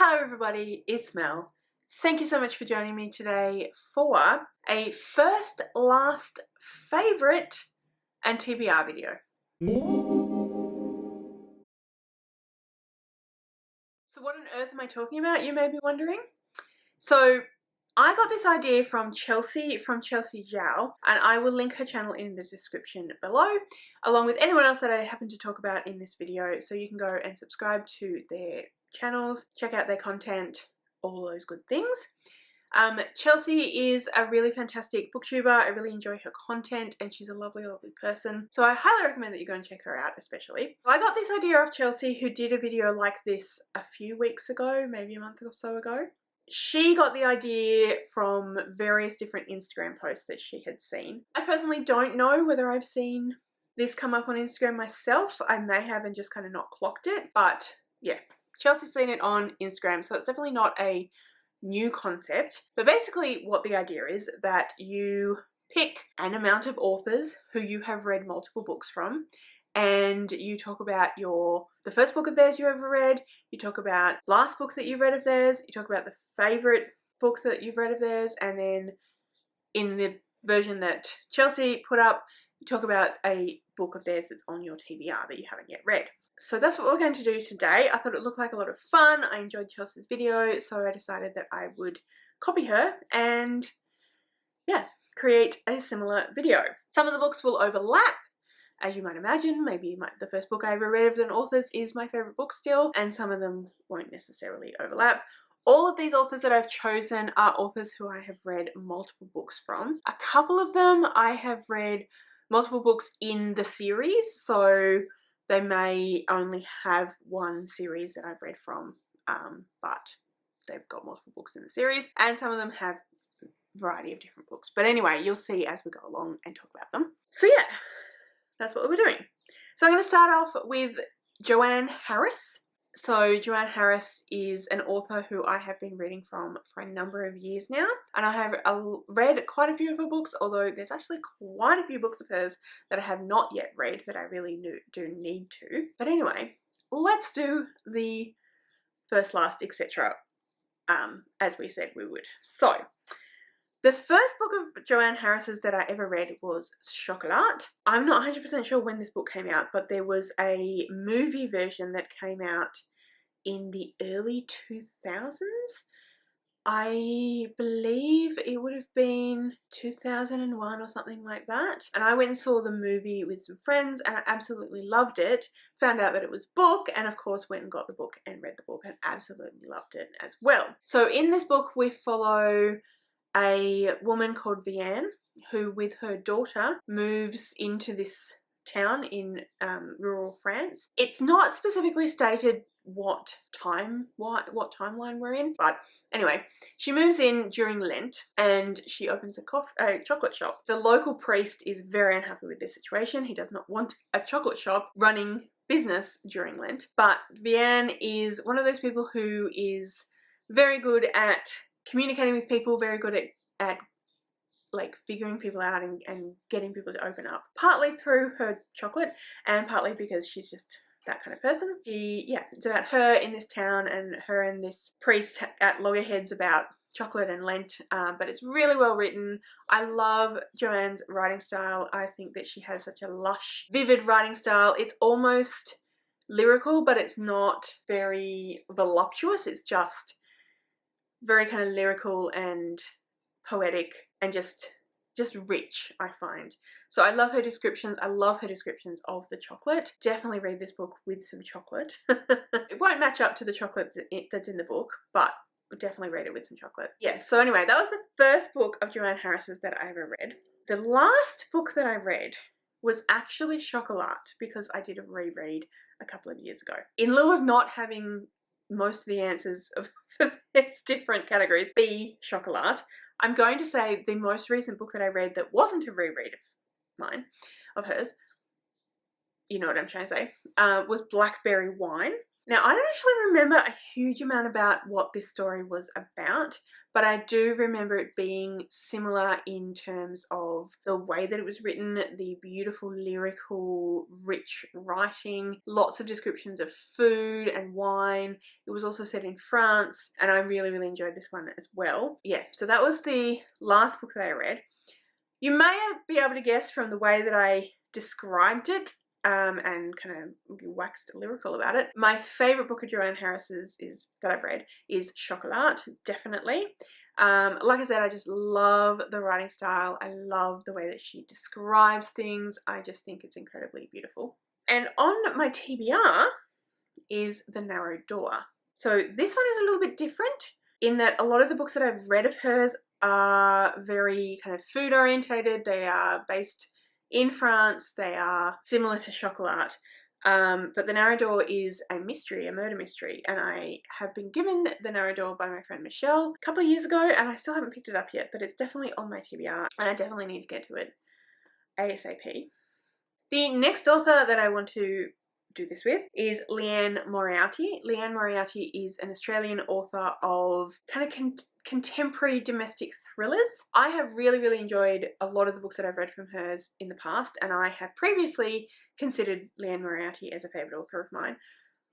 Hello everybody, it's Mel. Thank you so much for joining me today for a first, last, favourite and TBR video. So what on earth am I talking about, you may be wondering? So I got this idea from Chelsea Zhao, and I will link her channel in the description below, along with anyone else that I happen to talk about in this video, so you can go and subscribe to their channels, check out their content, all those good things. Chelsea is a really fantastic booktuber. I really enjoy her content and she's a lovely person, so I highly recommend that you go and check her out especially. I got this idea of Chelsea, who did a video like this a few weeks ago, maybe a month or so ago. She got the idea from various different Instagram posts that she had seen. I personally don't know whether I've seen this come up on Instagram myself. I may have and just kind of not clocked it, but yeah, Chelsea's seen it on Instagram, so it's definitely not a new concept. But basically what the idea is that you pick an amount of authors who you have read multiple books from, and you talk about the first book of theirs you ever read, you talk about last book that you read of theirs, you talk about the favourite book that you've read of theirs, and then in the version that Chelsea put up, you talk about a book of theirs that's on your TBR that you haven't yet read. So that's what we're going to do today. I thought it looked like a lot of fun. I enjoyed Chelsea's video, so I decided that I would copy her and yeah, create a similar video. Some of the books will overlap, as you might imagine. Maybe the first book I ever read of an author's is my favourite book still, and some of them won't necessarily overlap. All of these authors that I've chosen are authors who I have read multiple books from. A couple of them I have read multiple books in the series, so they may only have one series that I've read from, but they've got multiple books in the series, and some of them have a variety of different books. But anyway, you'll see as we go along and talk about them. So yeah, that's what we're doing. So I'm going to start off with Joanne Harris. So Joanne Harris is an author who I have been reading from for a number of years now, and I have read quite a few of her books, although there's actually quite a few books of hers that I have not yet read that I really do need to. But anyway, let's do the first, last, etc. As we said we would. So the first book of Joanne Harris's that I ever read was Chocolat. I'm not 100% sure when this book came out, but there was a movie version that came out in the early 2000s. I believe it would have been 2001 or something like that. And I went and saw the movie with some friends and I absolutely loved it. Found out that it was a book and of course went and got the book and read the book and absolutely loved it as well. So in this book we follow a woman called Vianne, who with her daughter moves into this town in rural France. It's not specifically stated what timeline we're in, but anyway, she moves in during Lent and she opens a chocolate shop. The local priest is very unhappy with this situation. He does not want a chocolate shop running business during Lent, but Vianne is one of those people who is very good at communicating with people, very good at like figuring people out and getting people to open up, partly through her chocolate and partly because she's just that kind of person. It's about her in this town and her and this priest at loggerheads about chocolate and Lent, but it's really well written. I love Joanne's writing style. I think that she has such a lush, vivid writing style. It's almost lyrical, but it's not very voluptuous. It's just very kind of lyrical and poetic and just rich, I find. So I love her descriptions. I love her descriptions of the chocolate. Definitely read this book with some chocolate. It won't match up to the chocolate that's in the book, but definitely read it with some chocolate. Yeah, so anyway, that was the first book of Joanne Harris's that I ever read. The last book that I read was actually Chocolat, because I did a reread a couple of years ago. In lieu of not having most of the answers of its different categories be Chocolat, I'm going to say the most recent book that I read that wasn't a reread of hers, you know what I'm trying to say, was Blackberry Wine. Now, I don't actually remember a huge amount about what this story was about, but I do remember it being similar in terms of the way that it was written, the beautiful, lyrical, rich writing, lots of descriptions of food and wine. It was also set in France, and I really, really enjoyed this one as well. Yeah, so that was the last book that I read. You may be able to guess from the way that I described it and kind of waxed lyrical about it. My favourite book of Joanne Harris's that I've read is Chocolat, definitely. Like I said, I just love the writing style. I love the way that she describes things. I just think it's incredibly beautiful. And on my TBR is The Narrow Door. So this one is a little bit different in that a lot of the books that I've read of hers are very kind of food orientated. They are based in France. They are similar to Chocolat. But The Narrow Door is a mystery, a murder mystery, and I have been given The Narrow Door by my friend Michelle a couple of years ago, and I still haven't picked it up yet, but it's definitely on my TBR, and I definitely need to get to it ASAP. The next author that I want to do this with is Leanne Moriarty. Leanne Moriarty is an Australian author of kind of contemporary domestic thrillers. I have really, really enjoyed a lot of the books that I've read from hers in the past, and I have previously considered Leanne Moriarty as a favourite author of mine.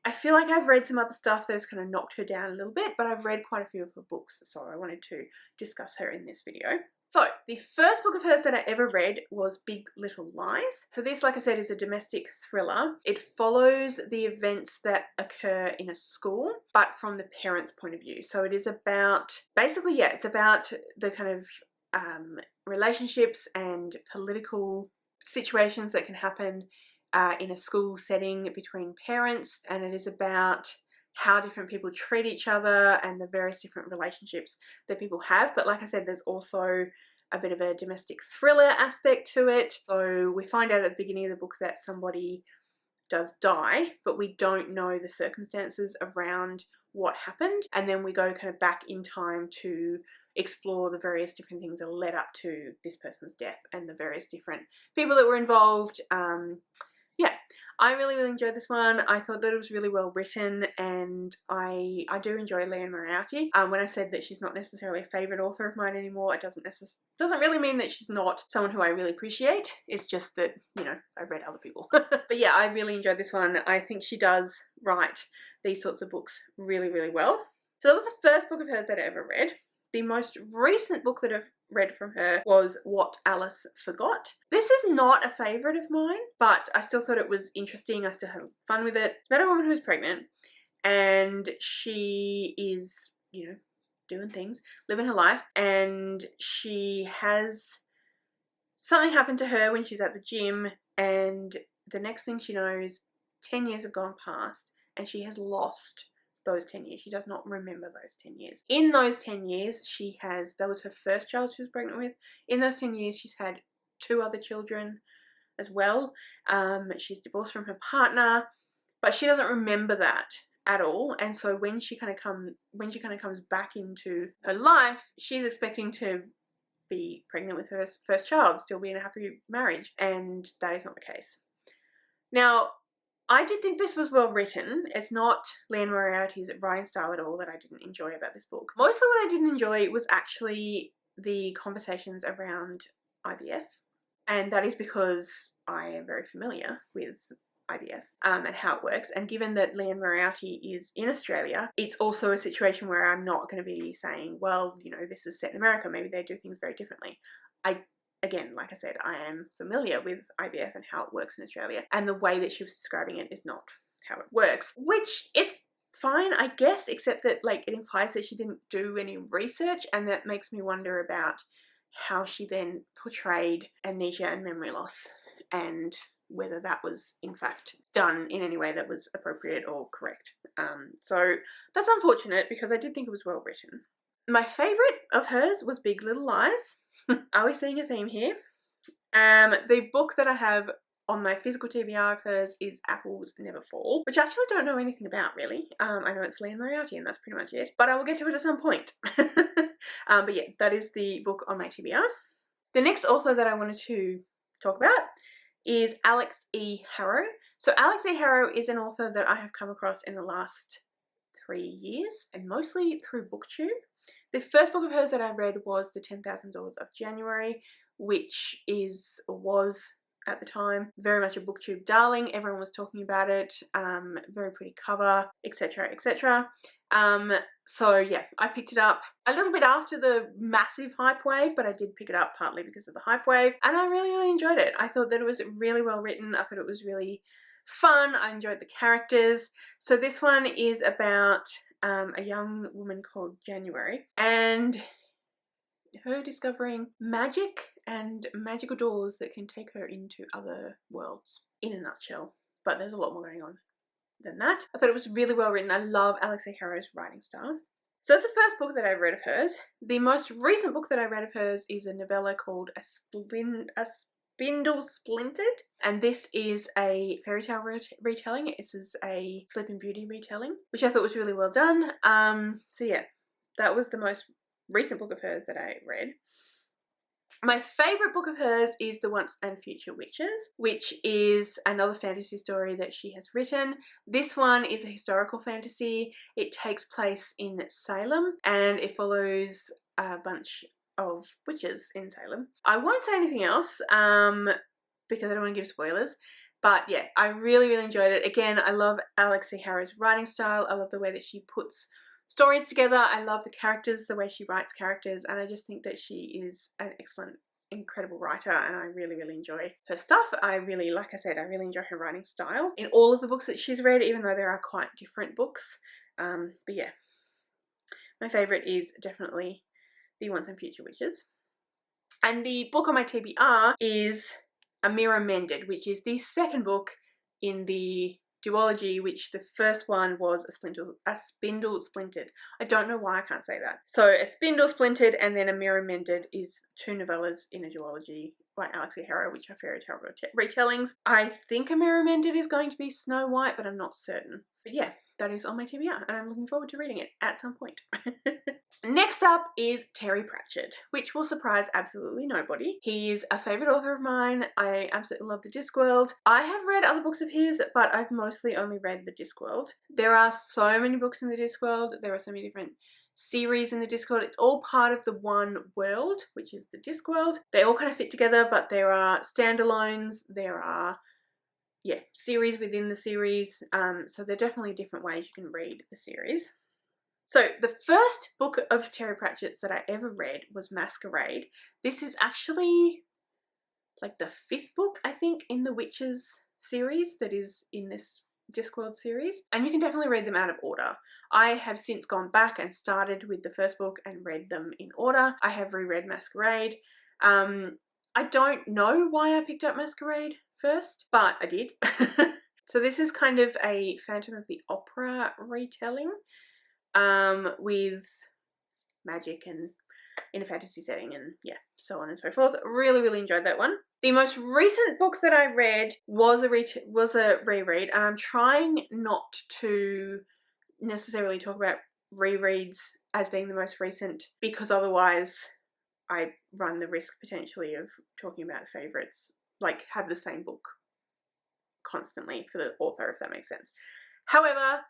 I feel like I've read some other stuff that's kind of knocked her down a little bit, but I've read quite a few of her books, so I wanted to discuss her in this video. So, the first book of hers that I ever read was Big Little Lies. So this, like I said, is a domestic thriller. It follows the events that occur in a school, but from the parents' point of view. So it is about, basically, yeah, it's about the kind of relationships and political situations that can happen in a school setting between parents, and it is about how different people treat each other and the various different relationships that people have. But like I said, there's also a bit of a domestic thriller aspect to it. So we find out at the beginning of the book that somebody does die, but we don't know the circumstances around what happened. And then we go kind of back in time to explore the various different things that led up to this person's death and the various different people that were involved. Yeah, I really, really enjoyed this one. I thought that it was really well written, and I do enjoy Leanne Moriarty. When I said that she's not necessarily a favourite author of mine anymore, it doesn't really mean that she's not someone who I really appreciate. It's just that, you know, I've read other people. But yeah, I really enjoyed this one. I think she does write these sorts of books really, really well. So that was the first book of hers that I ever read. The most recent book that I've read from her was What Alice Forgot. This is not a favourite of mine, but I still thought it was interesting. I still had fun with it. It's about a woman who's pregnant, and she is, you know, doing things, living her life, and she has something happen to her when she's at the gym, and the next thing she knows, 10 years have gone past, and she has lost those 10 years. She does not remember those 10 years. In those 10 years, that was her first child she was pregnant with. In those 10 years, she's had 2 other children as well. She's divorced from her partner, but she doesn't remember that at all. And so when she kind of comes back into her life, she's expecting to be pregnant with her first child, still be in a happy marriage, and that is not the case. Now, I did think this was well written. It's not Leanne Moriarty's writing style at all that I didn't enjoy about this book. Mostly what I didn't enjoy was actually the conversations around IVF, and that is because I am very familiar with IVF and how it works, and given that Leanne Moriarty is in Australia, it's also a situation where I'm not going to be saying, well, you know, this is set in America, maybe they do things very differently. Again, like I said, I am familiar with IVF and how it works in Australia, and the way that she was describing it is not how it works, which is fine, I guess, except that, like, it implies that she didn't do any research, and that makes me wonder about how she then portrayed amnesia and memory loss, and whether that was in fact done in any way that was appropriate or correct. So that's unfortunate, because I did think it was well written. My favourite of hers was Big Little Lies. Are we seeing a theme here? The book that I have on my physical TBR of hers is Apples Never Fall, which I actually don't know anything about, really. I know it's Leanne Moriarty, and that's pretty much it, but I will get to it at some point. But yeah, that is the book on my TBR. The next author that I wanted to talk about is Alex E. Harrow. So Alex E. Harrow is an author that I have come across in the last 3 years, and mostly through BookTube. The first book of hers that I read was The $10,000 of January, which was at the time very much a BookTube darling. Everyone was talking about it, very pretty cover, etc, etc. So yeah, I picked it up a little bit after the massive hype wave, but I did pick it up partly because of the hype wave, and I really enjoyed it. I thought that it was really well written. I thought it was really fun. I enjoyed the characters. So this one is about a young woman called January and her discovering magic and magical doors that can take her into other worlds, in a nutshell. But there's a lot more going on than that. I thought it was really well written. I love Alex A. Harrow's writing style. So that's the first book that I read of hers. The most recent book that I read of hers is a novella called A Spindle Splintered, and this is a fairy tale retelling. This is a Sleeping Beauty retelling, which I thought was really well done. So yeah, that was the most recent book of hers that I read. My favourite book of hers is The Once and Future Witches, which is another fantasy story that she has written. This one is a historical fantasy. It takes place in Salem and it follows a bunch of witches in Salem. I won't say anything else because I don't want to give spoilers. But yeah, I really enjoyed it. Again, I love Alex E. Harrow's writing style. I love the way that she puts stories together. I love the characters, the way she writes characters, and I just think that she is an excellent, incredible writer, and I really enjoy her stuff. Like I said, I really enjoy her writing style in all of the books that she's read, even though there are quite different books. But yeah, my favourite is definitely The Once and Future Witches. And the book on my TBR is A Mirror Mended, which is the second book in the duology, which the first one was A Spindle Splintered. I don't know why I can't say that. So A Spindle Splintered and then A Mirror Mended is 2 novellas in a duology by Alex E. Harrow, which are fairy tale retellings. I think A Mirror Mended is going to be Snow White, but I'm not certain. But yeah, that is on my TBR, and I'm looking forward to reading it at some point. Next up is Terry Pratchett, which will surprise absolutely nobody. He is a favourite author of mine. I absolutely love the Discworld. I have read other books of his, but I've mostly only read the Discworld. There are so many books in the Discworld. There are so many different series in the Discworld. It's all part of the one world, which is the Discworld. They all kind of fit together, but there are standalones. There are series within the series. So there are definitely different ways you can read the series. So the first book of Terry Pratchett's that I ever read was Masquerade. This is actually like the 5th book, I think, in the Witches series that is in this Discworld series. And you can definitely read them out of order. I have since gone back and started with the first book and read them in order. I have reread Masquerade. I don't know why I picked up Masquerade first, but I did. So this is kind of a Phantom of the Opera retelling. With magic and in a fantasy setting and yeah, so on and so forth. Really enjoyed that one. The most recent book that I read was a reread, and I'm trying not to necessarily talk about rereads as being the most recent, because otherwise I run the risk potentially of talking about favourites, like have the same book constantly for the author, if that makes sense. However,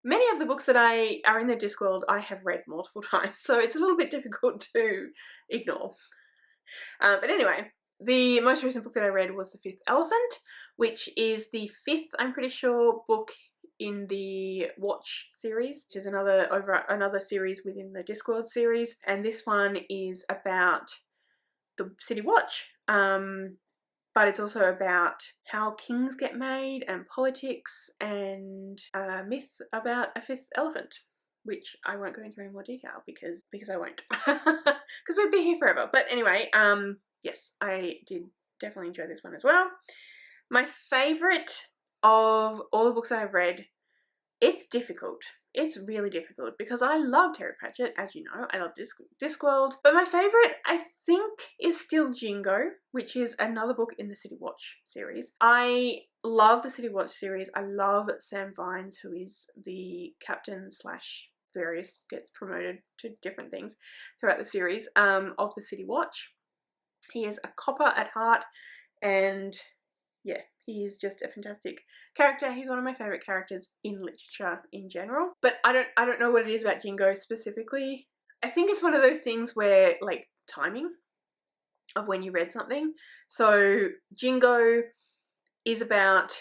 many of the books that are in the Discworld I have read multiple times, so it's a little bit difficult to ignore. But anyway, the most recent book that I read was The Fifth Elephant, which is the 5th, I'm pretty sure, book in the Watch series, which is another series within the Discworld series, and this one is about the City Watch. But it's also about how kings get made and politics and a myth about a 5th elephant, which I won't go into any more detail because I won't, because we'd be here forever. But anyway, yes, I did definitely enjoy this one as well. My favourite of all the books that I've read, it's difficult. It's really difficult because I love Terry Pratchett, as you know. I love Discworld. But my favourite, I think, is still Jingo, which is another book in the City Watch series. I love the City Watch series. I love Sam Vines, who is the captain / various, gets promoted to different things throughout the series, of the City Watch. He is a copper at heart, and yeah, He is just a fantastic character. He's one of my favourite characters in literature in general. But I don't know what it is about Jingo specifically. I think it's one of those things where, like, timing of when you read something. So Jingo is about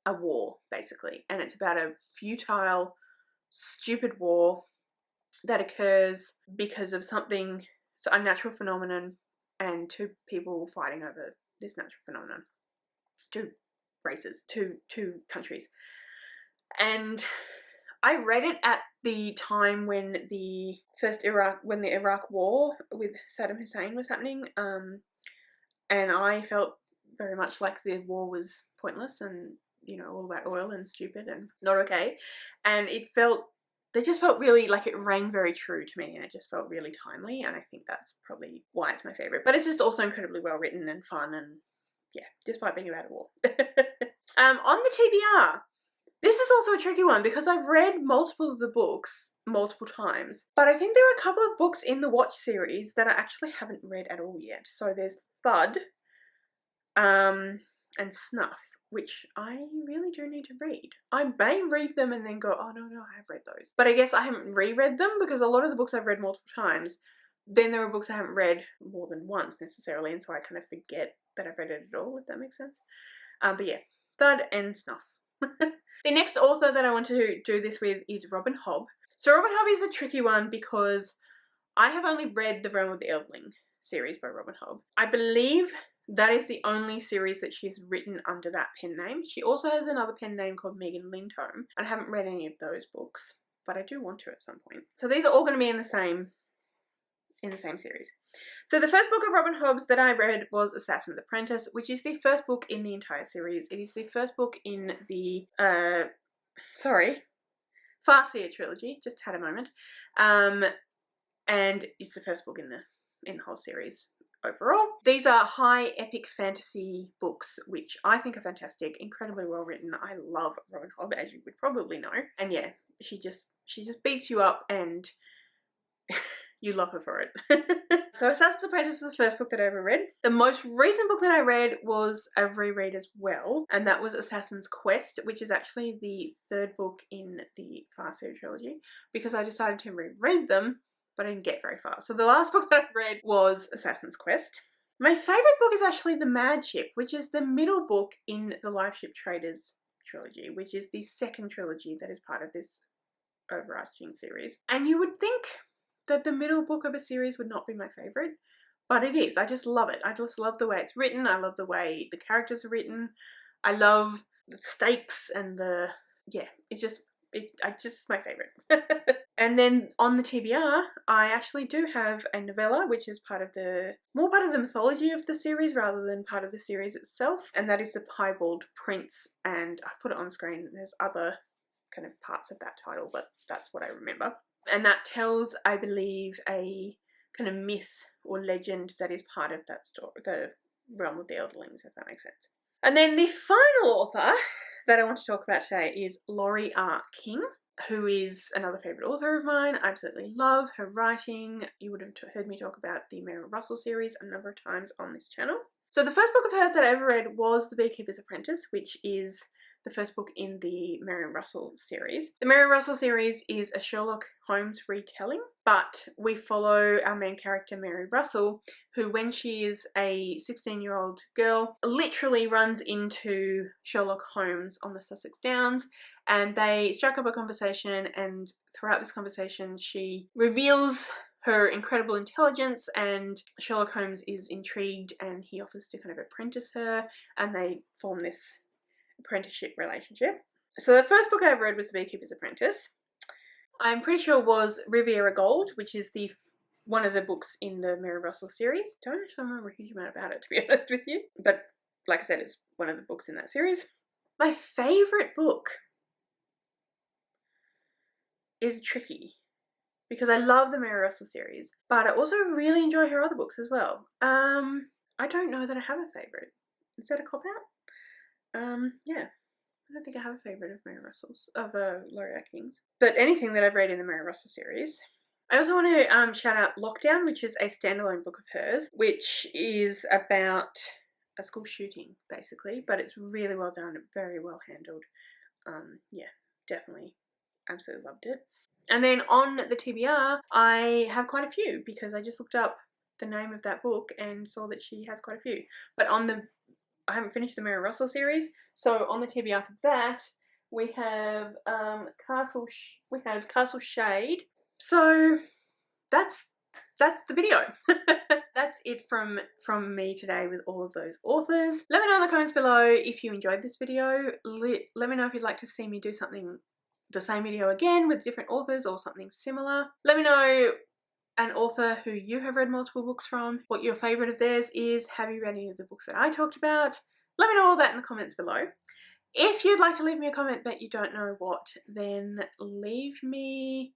a war, basically, and it's about a futile, stupid war that occurs because of something, so a natural phenomenon, and two people fighting over this natural phenomenon. Two races, two countries. And I read it at the time when the Iraq war with Saddam Hussein was happening, and I felt very much like the war was pointless and, you know, all about oil and stupid and not okay. And it just felt really like it rang very true to me, and it just felt really timely, and I think that's probably why it's my favourite. But it's just also incredibly well written and fun, and yeah, despite being about a war. On the TBR, this is also a tricky one because I've read multiple of the books multiple times, but I think there are a couple of books in the Watch series that I actually haven't read at all yet. So there's Thud, and Snuff, which I really do need to read. I may read them and then go, oh no, I have read those. But I guess I haven't reread them because a lot of the books I've read multiple times, then there are books I haven't read more than once necessarily, and so I kind of forget that I've read it at all, if that makes sense. But yeah, Thud and Snuff. The next author that I want to do this with is Robin Hobb. So Robin Hobb is a tricky one because I have only read the Realm of the Eldling series by Robin Hobb. I believe that is the only series that she's written under that pen name. She also has another pen name called Megan Lindholm. I haven't read any of those books, but I do want to at some point. So these are all going to be in the same series. So the first book of Robin Hobb's that I read was Assassin's Apprentice, which is the first book in the entire series. It is the first book in the Farseer trilogy. Just had a moment. And it's the first book in the whole series overall. These are high epic fantasy books, which I think are fantastic, incredibly well written. I love Robin Hobb, as you would probably know. And yeah, she just beats you up and you love her for it. So Assassin's Apprentice was the first book that I ever read. The most recent book that I read was a reread as well, and that was Assassin's Quest, which is actually the third book in the Farseer trilogy, because I decided to reread them, but I didn't get very far. So the last book that I read was Assassin's Quest. My favourite book is actually The Mad Ship, which is the middle book in the Live Ship Traders trilogy, which is the second trilogy that is part of this overarching series. And you would think that the middle book of a series would not be my favourite, but it is. I just love it. I just love the way it's written. I love the way the characters are written. I love the stakes and it's just my favourite. And then on the TBR, I actually do have a novella, which is more part of the mythology of the series rather than part of the series itself, and that is The Piebald Prince, and I put it on screen. There's other kind of parts of that title, but that's what I remember. And that tells, I believe, a kind of myth or legend that is part of that story, the Realm of the Eldlings, if that makes sense. And then the final author that I want to talk about today is Laurie R. King, who is another favourite author of mine. I absolutely love her writing. You would have heard me talk about the Mary Russell series a number of times on this channel. So the first book of hers that I ever read was The Beekeeper's Apprentice, which is the first book in the Mary Russell series. The Mary Russell series is a Sherlock Holmes retelling, but we follow our main character, Mary Russell, who when she is a 16-year-old girl, literally runs into Sherlock Holmes on the Sussex Downs, and they strike up a conversation, and throughout this conversation she reveals her incredible intelligence, and Sherlock Holmes is intrigued and he offers to kind of apprentice her, and they form this apprenticeship relationship. So the first book I ever read was The Beekeeper's Apprentice. I'm pretty sure it was Riviera Gold, which is one of the books in the Mary Russell series. Don't actually remember a huge amount about it, to be honest with you, but like I said, it's one of the books in that series. My favourite book is tricky because I love the Mary Russell series, but I also really enjoy her other books as well. I don't know that I have a favourite. Is that a cop-out? Yeah, I don't think I have a favourite of Mary Russell's, of Laurie R. King's, but anything that I've read in the Mary Russell series. I also want to shout out Lockdown, which is a standalone book of hers, which is about school shooting basically, but it's really well done, very well handled. Yeah, definitely, absolutely loved it. And then on the TBR, I have quite a few because I just looked up the name of that book and saw that she has quite a few. But I haven't finished the Mary Russell series, so on the TBR for that, we have Castle Shade. So that's the video. That's it from me today with all of those authors. Let me know in the comments below if you enjoyed this video. Let me know if you'd like to see me do the same video again with different authors or something similar. Let me know an author who you have read multiple books from, what your favourite of theirs is, have you read any of the books that I talked about? Let me know all that in the comments below. If you'd like to leave me a comment but you don't know what, then leave me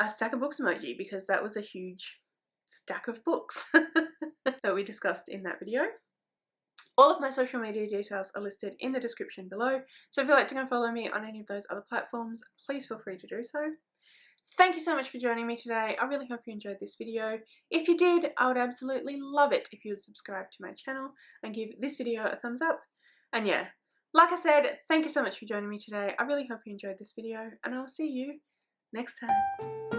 a stack of books emoji, because that was a huge stack of books that we discussed in that video. All of my social media details are listed in the description below, so if you'd like to go and follow me on any of those other platforms, please feel free to do so. Thank you so much for joining me today. I really hope you enjoyed this video. If you did, I would absolutely love it if you would subscribe to my channel and give this video a thumbs up. And yeah, like I said, thank you so much for joining me today. I really hope you enjoyed this video, and I'll see you next time.